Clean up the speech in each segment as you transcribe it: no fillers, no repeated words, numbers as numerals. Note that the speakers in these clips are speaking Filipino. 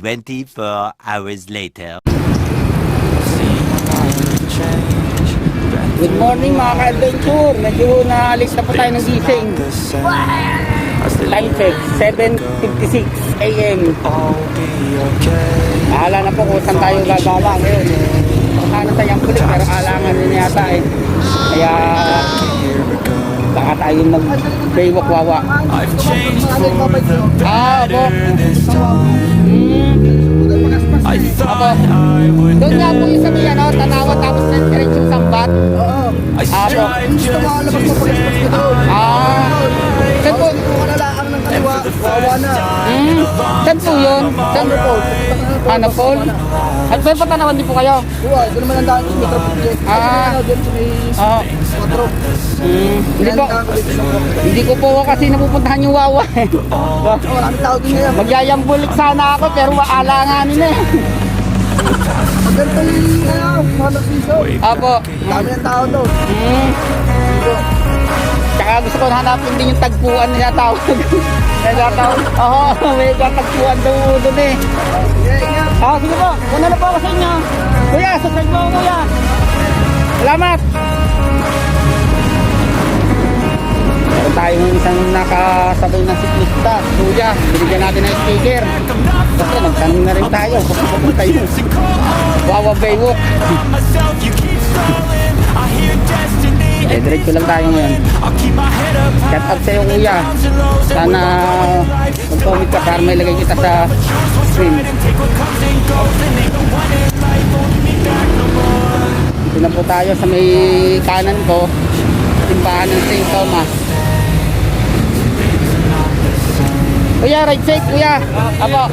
24 hours later. Good morning mga ka-adventure. Medyo naalis na po tayo ng gising. Time check, 7:56 AM. Bahala na po kung saan tayo gagala ngayon. Sana tayong kulit pero alangan din yata eh. Kaya baka tayo mag-baywalk wawa. Opo. Opo. Doon nga po yung sabi ano, Tanawa tapos diretsong Sambat. Opo. Saan po? Wawa na. Saan po yun? Saan po? Ano po? At doon pa Tanawan din po kayo? Doon naman ang daan sa Metro Project. Doon sa may Quatro. Hindi ko po kasi napupuntahan yung Wawa eh. Maraming tao din ngayon. Magyayambulik sana ako pero maalanganin na eh. Maganda yung Manok Piso. Apo. Dami ng tao doon. Tsaka gusto ko hanapin din yung tagpuan na tawag. Oo, may tagpuan daw doon eh. Sige po, una na po ako sa inyo. Kuya, subscribe po ako kuya. Salamat. Meron tayong isang nakasabay ng siklista. Kuya, binigyan natin ng sticker. Kasi nagtanong na rin tayo. Kung tayo Wawa Baywalk. Diretso lang tayo ngayon. Shout out sa'yo kuya. Sana mag-comment ka para may lagay kita sa screen. Dito na po tayo sa may kanan ko. Simbahan ng St. Thomas. Kuya, right side kuya. Apo.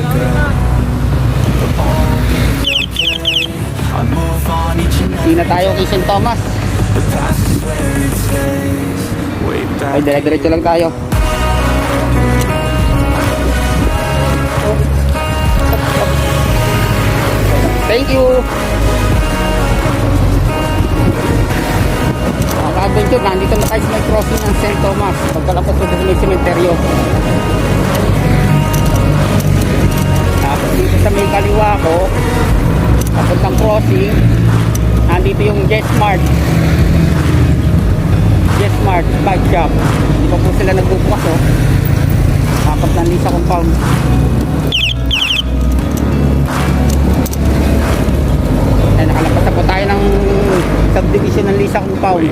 Hindi na tayo kay St. Thomas. Ay, dire-diretso lang tayo. Thank you. Mga ka-adventure, nandito na tayo sa may crossing ng St. Thomas. Pagkalapos ko sa may sementeryo. Tapos dito sa may kaliwa ko, papuntang crossing, nandito yung JetSmart. JetSmart bike shop. Hindi pa po sila nagbubukas oh. Kapag nandito sa compound. Ay, nakalapas na po tayo ng subdivision ng Lisa compound.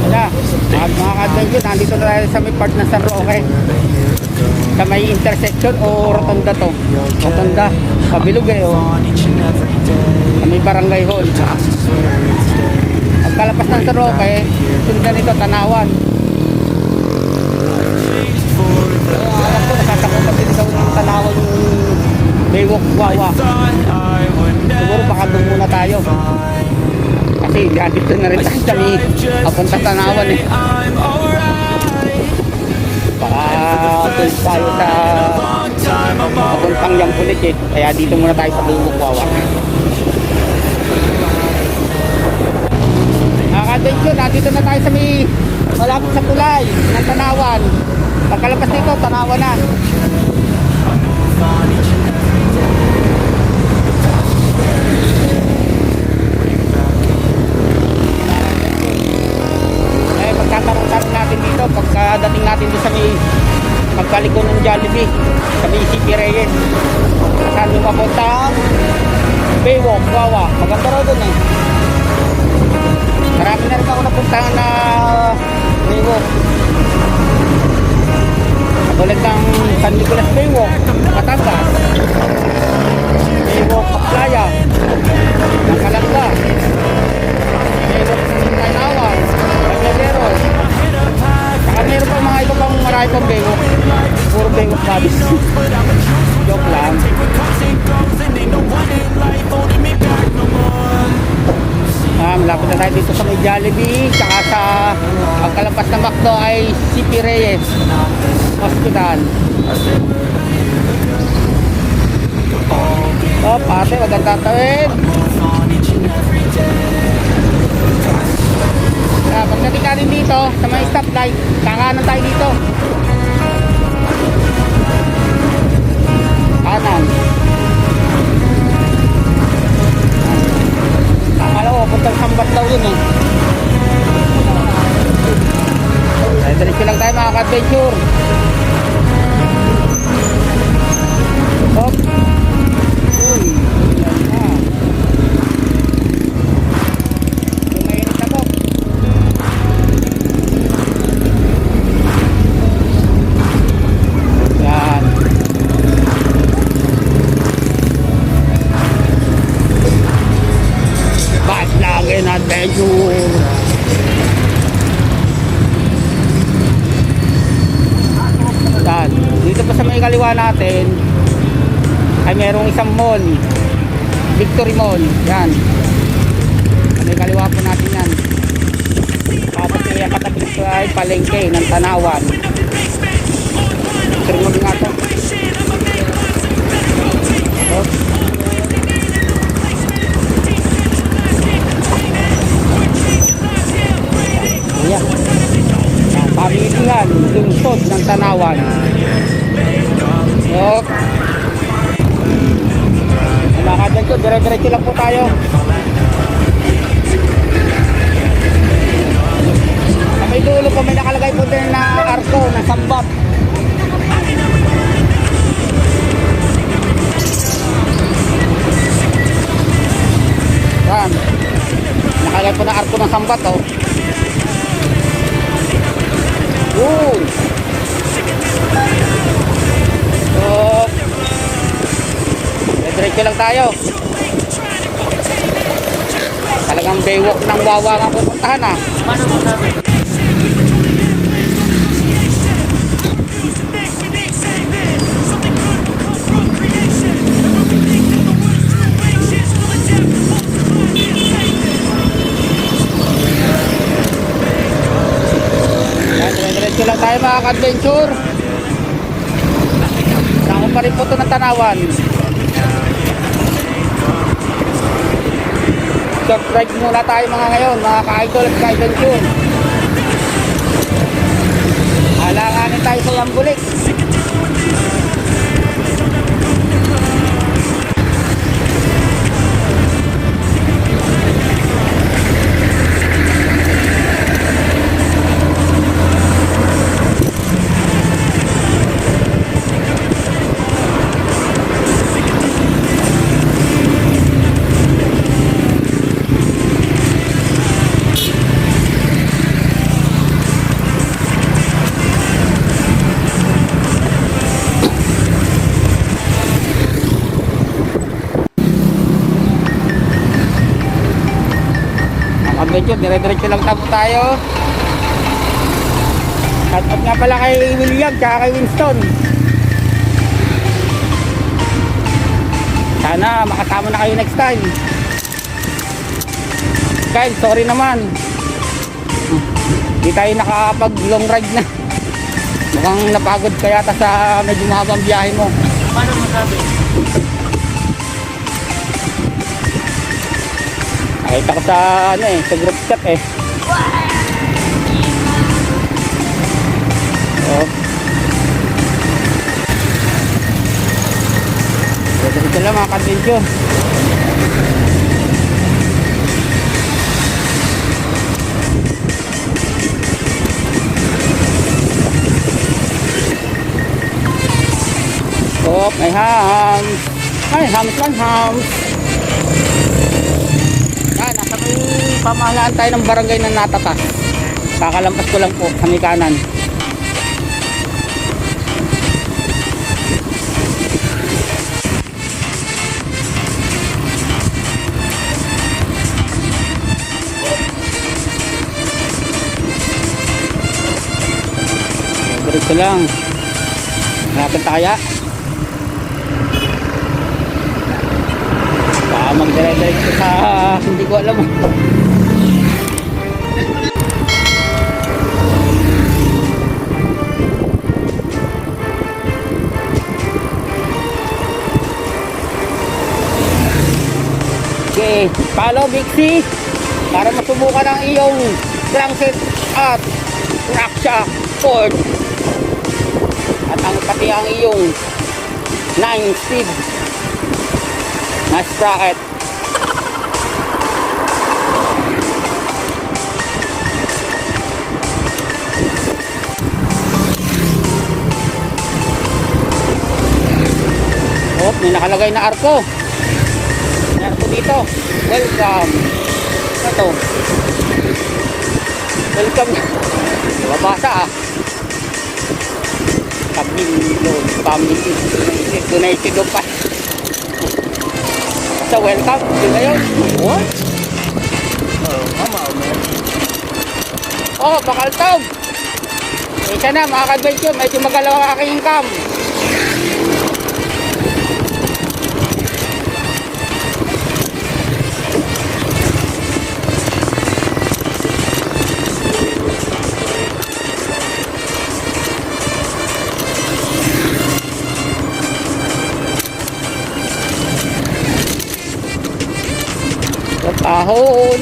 Wala. At mga ka-adventure, nandito na tayo sa may part ng San Roque. Sa may intersection o rotonda to. Rotonda, Pabilog eh o. Sa may barangay hall. Pagkalapas ng San Roque, sundan nito, Tanawan. Alam ko, nakakapunta din daw ng Tanawan yung Baywalk Wawa. Siguro baka doon muna tayo. Kasi dito na rin tayo sa may papunta Tanawan eh. Baka tulis tayo sa papuntang Yampulit eh. Kaya dito muna tayo sa Baywalk Wawa. Nakaka-adventure, nandito na tayo sa may malapit sa tulay ng Tanawan. Pagkalapas nito, Tanawan na. Pagkatarong natin dito, pagkadating natin dito sa may pagkaliko ng Jollibee, sa may CP Reyes, saan yung papunta Baywalk Wawa. Maganda rin doon eh. Marami na rin ako napuntahan na Baywalk. Katulad ng San Nicolas Baywalk, Batangas, Baywalk Playa, ng Kalamba, Baywalk Tanawan, Banyaderos. Saka meron pa mga iba pang marami pang Baywalk. Puro Baywalk Babis. Joke lang. Malapit na tayo dito sa may Jollibee. Saka sa pagkalampas ng McDo ay CP Reyes Hospital. Oh, pate, maganda tawid. Pagdating natin dito, sa may stoplight, kakanan tayo dito. Kanan. Akala ko, puntang sambat daw yun eh. Ay, diretso lang tayo mga ka-adventure. Hop. Uy, yan na. Yung mainit na po. Yan. Badlangin adventure. Yan. Dito pa sa may kaliwa natin ay merong isang mall, Victory Mall. Yan, sa may kaliwa po natin yan. Tapos yung katabi ko ay palengke ng Tanawan. Victory Mall nga to. Oh. Yan, pamilihan, lungsod ng Tanawan. Yup. Lakad ko, dire-diretso lang po tayo. Sa may dulo po may nakalagay po din na arko na sambat. Yan, nakalagay po na arko ng sambat, oh. So, diretso lang tayo. Talagang baywalk ng Wawa ang pupuntahan, ah. Diretso lang tayo mga ka-adventure. Saan pa rin po ito ng Tanawan. Short ride muna tayo mga ngayon, mga ka-idol at ka-adventure. Alanganin tayo sa Lambulik. Medyo dire-diretso lang tayo. At nga pala kay William tsaka kay Winston. Sana makasama na kayo next time. Kyle, sorry naman. Di tayo nakapag long ride na. Mukhang napagod ka yata sa medyo mahabang biyahe mo. Paano masabi? Nakita ko sa ano eh, sa group chat eh. Oh. Dito lang mga ka-adventure. Oh, may hams. Ay, hams lang, hams. Yan, nasa may pamahalaan tayo ng barangay ng Natatas. Kakalampas ko lang po sa may kanan. Diretso lang. Hanapin tayo. Baka magdire-diretso sa hindi ko alam. Okay, follow Bixie para masubukan ang iyong crankset at raksha cord. At ang pati ang iyong 9-speed na sprocket. Oh, may nakalagay na arko. May arko dito. Welcome. Ito. Welcome. Babasa ah. Family. Donated o pa. So welcome. Yun na yun. What? Oh, mama, man. Oh, bakaltog. Isa na mga ka-adventure. Medyo magalaw ang aking income. Ahon.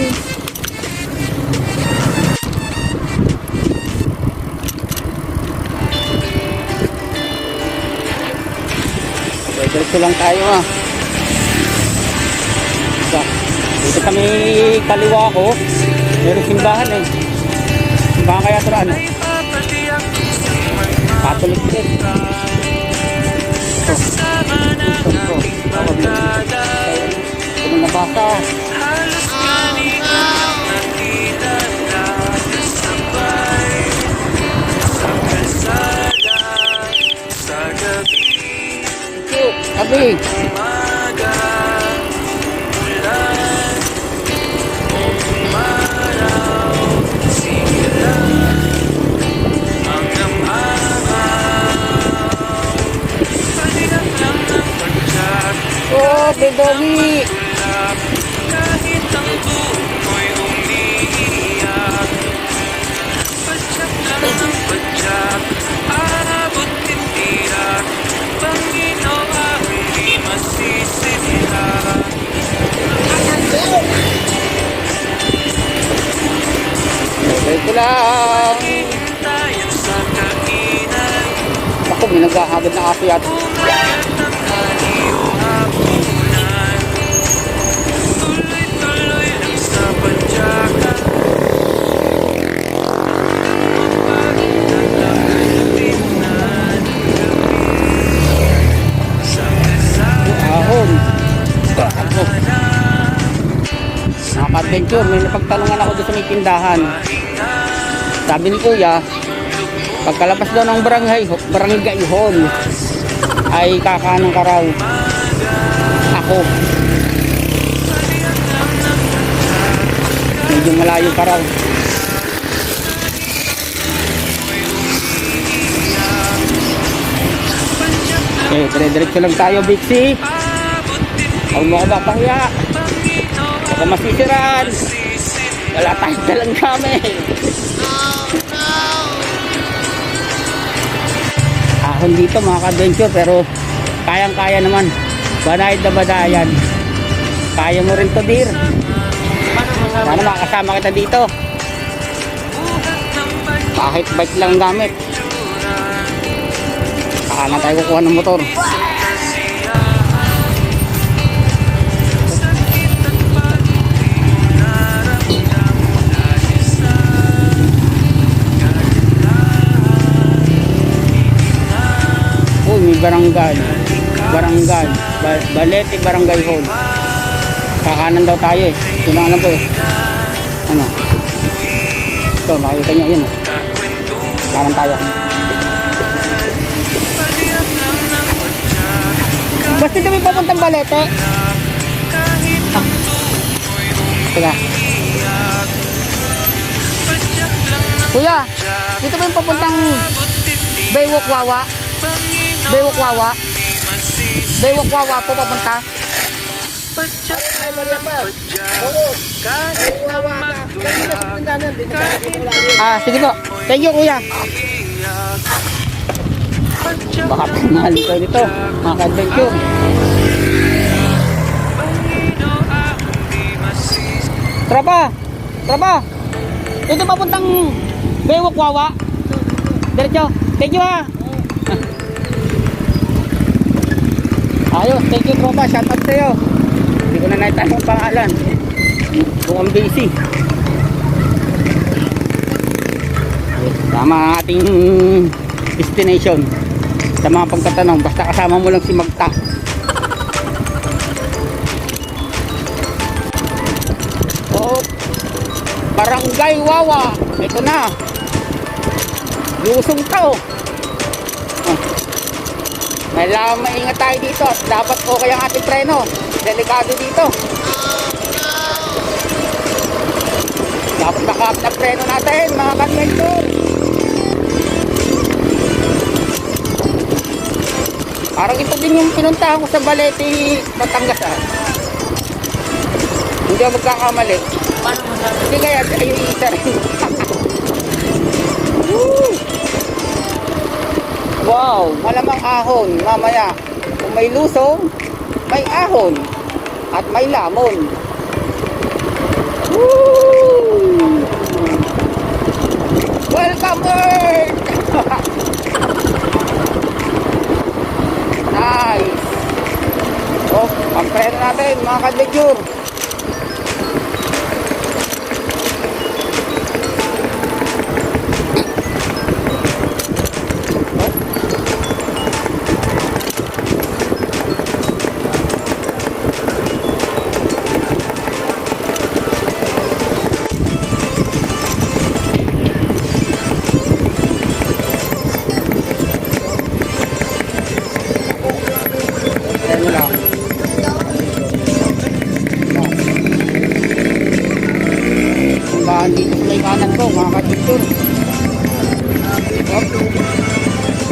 Diretso lang tayo ah. Dito kami kaliwa ko. Meron simbahan eh. Simbahan kaya ito ano? Catholic din. Ito na nabasa. Abi. Oh, bedogi. Kahit ang bumoy umiiyak, padyak lang ng padyak, abot titirak, Panginoon ang di masisira. Ito lang. Hintayan sa kainan, Ako, may naghahabad na aso yata. umagat ang aliyong hapunan, tuloy-tuloy lang sa padyakan. Ahon. Ako. Mga ka-adventure, may napagtanungan ako doon sa may tindahan. Sabi ni Kuya, pagkalabas daw ng barangay hall, ay kakanang ka raw. Ako. Medyo malayo ka raw. Okay, dire-diretso lang tayo, Bixie. Huwag mo ako mapahiya. Huwag ka masisiraan. Wala tayong dalang gamit. Ahon dito mga ka-adventure, pero kayang-kaya naman. Banayad na badayan. Kaya mo rin to, dear. Sana makakasama kita dito. Kahit bike lang gamit. Saka na tayo kukuha ng motor. Uy, may barangay. Balete Barangay Hall. Kakanan daw tayo eh. Ito lang alam ko eh. Ano? Ito, makikita nyo yun. Kanan tayo. Basta dito may papuntang Balete. Ah. Teka. Kuya, dito ba yung papuntang Baywalk Wawa? Baywalk Wawa? Baywalk Wawa po papunta? Ah, sige po. Thank you, Kuya. Baka mahal ko nito, mga ka-adventure. Tropa! Tropa! Ito papuntang Bewok Wawa. Diretso. Thank you ha. Ayos, thank you tropa. Shout out sa'yo. Hindi ko na naitahan yung pangalan. Kung ang busy. Tama ang ating destination. Sa mga pagtatanong, basta kasama mo lang si Magta. Oh, Barangay Wawa. Ito na. Lusong to. Kailangan maingat tayo dito at dapat okay ang ating preno. Delikado dito. Dapat nakap na preno natin mga ka-adventure. Parang ito din yung pinuntahan ko sa Balete, Batangas ah. Hindi ako magkakamali. Hindi kaya yung isa rin. Wow, malamang ahon mamaya. Kung may lusong, may ahon at may lamon. Woo! Welcome bird! Nice. Oh, pampreno natin mga ka-adventure. Dito sa may kanan ko mga ka-adventure.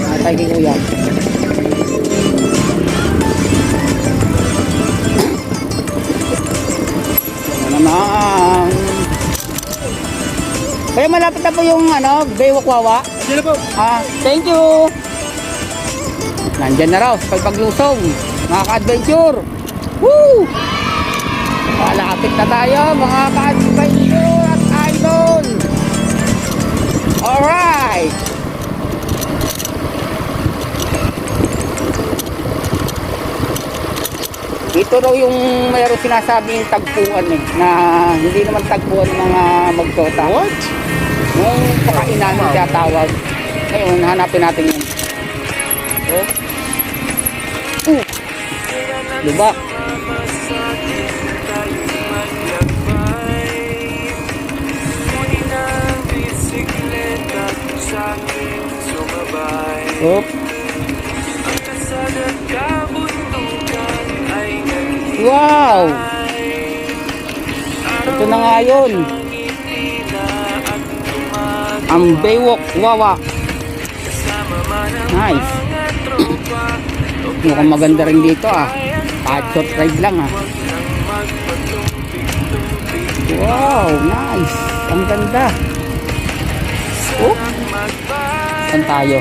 Natay kay kuya. Ano naman. Kaya malapit na po yung Bewok Wawa. Sino po? Thank you. Nandyan na raw sa paglusong mga ka-adventure. Woo! Malapit na tayo mga ka-adventure at idol. Alright. Ito raw yung mayroong sinasabing tagpuan na hindi naman tagpuan ng mga magtota. What? Yung pakainan siya tawag. Ngayon, hanapin natin yun. Oh. Diba? Oh. Wow! Ito na nga yun. Ang Bewok Wawa. Nice. Mukhang maganda rin dito ah. Kahit short ride lang ah. Wow, nice. Ang ganda. Oh. Saan tayo?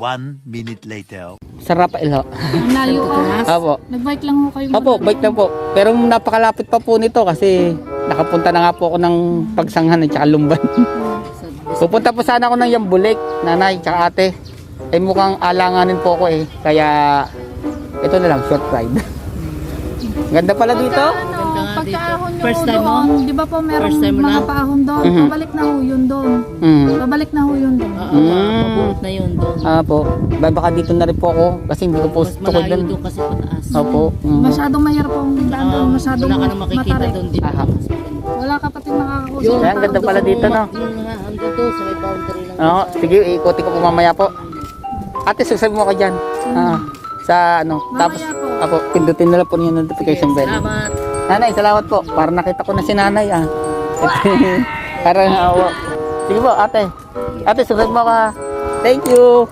One minute later. Sarap ilo. Ang layo ah. Opo. Nag-bike lang ho kayo. Opo, bike lang po. Pero napakalapit pa po nito kasi nakapunta na nga po ako ng Pagsanghan at saka Lumban. Pupunta po sana ako ng Yambulik, nanay, tsaka ate. Eh mukhang alanganin po ako eh. Kaya ito na lang, short ride. Ganda pala dito. Pagkaahon nyo First time doon, di ba po merong First time mo mga na? paahon doon? Mhm. Pabalik na ho yun doon. Pabalik na ho yun doon. Mabulot na yun doon. Po. Baka dito na rin po ako kasi hindi ko po Mas tukod malayo doon. doon kasi pataas. Opo. Masyadong mahirap pong daan doon. Masyadong Wala ka na makikita matarik. doon dito. Aha. Wala ka pati makakakusap. Kaya ang ganda pala dito, no? Yung nga, andito sa may boundary lang. Oo, sige, ikutin ko po mamaya po. Ate, susabi mo ka dyan. Sa tapos, Mamaya apo, pindutin nila po yung notification bell. Salamat. Nanay, salamat po. Para nakita ko na si nanay ah. Parang awa. Sige po, ate. Ate, susabi mo ka. Thank you.